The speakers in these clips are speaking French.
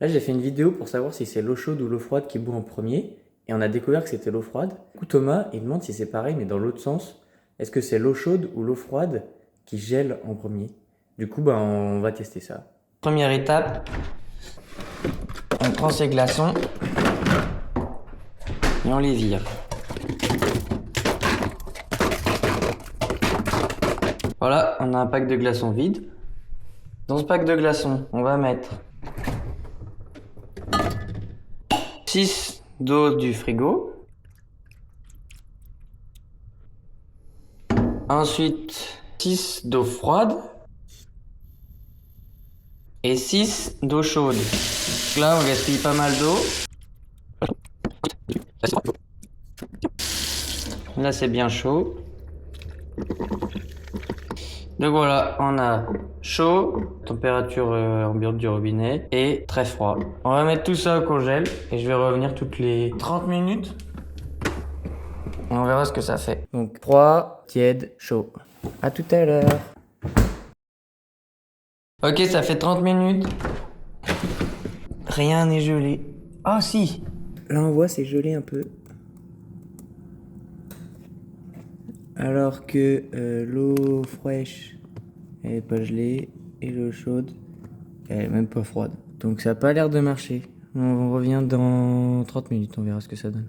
Là, j'ai fait une vidéo pour savoir si c'est l'eau chaude ou l'eau froide qui bout en premier, et on a découvert que c'était l'eau froide. Du coup, Thomas, il demande si c'est pareil, mais dans l'autre sens. Est-ce que c'est l'eau chaude ou l'eau froide qui gèle en premier? Du coup, on va tester ça. Première étape, on prend ces glaçons et on les vire. Voilà, on a un pack de glaçons vide. Dans ce pack de glaçons, on va mettre 6 d'eau du frigo. Ensuite, 6 d'eau froide. Et 6 d'eau chaude. Donc là, on gaspille pas mal d'eau. Là, c'est bien chaud. Donc voilà, on a chaud, température ambiante du robinet, et très froid. On va mettre tout ça au congèle, et je vais revenir toutes les 30 minutes. Et on verra ce que ça fait. Donc, froid, tiède, chaud. À tout à l'heure. Ok, ça fait 30 minutes. Rien n'est gelé. Ah si! Là, on voit, c'est gelé un peu. Alors que l'eau fraîche, elle est pas gelée, et l'eau chaude, elle est même pas froide. Donc ça a pas l'air de marcher. On revient dans 30 minutes, on verra ce que ça donne.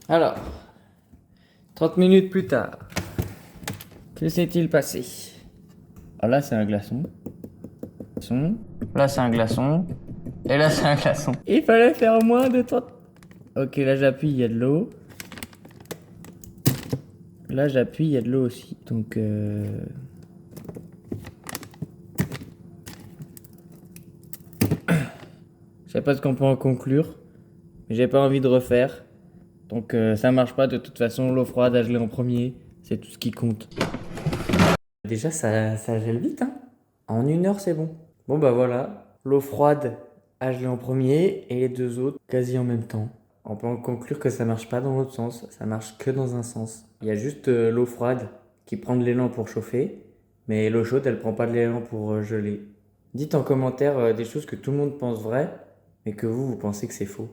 Alors, 30 minutes plus tard, que s'est-il passé? Ah là, c'est un glaçon. Là, c'est un glaçon. Et là, c'est un glaçon. Il fallait faire moins de 30. Ok, là j'appuie, il y a de l'eau. Là j'appuie, il y a de l'eau aussi. Donc je sais pas ce qu'on peut en conclure. Mais j'ai pas envie de refaire. Donc ça marche pas de toute façon, l'eau froide à geler en premier, c'est tout ce qui compte. Déjà ça gèle vite, hein. En 1 heure c'est bon. Bon bah voilà, l'eau froide à geler en premier et les deux autres quasi en même temps. On peut en conclure que ça marche pas dans l'autre sens, ça marche que dans un sens. Il y a juste l'eau froide qui prend de l'élan pour chauffer, mais l'eau chaude elle prend pas de l'élan pour geler. Dites en commentaire des choses que tout le monde pense vraies, mais que vous pensez que c'est faux.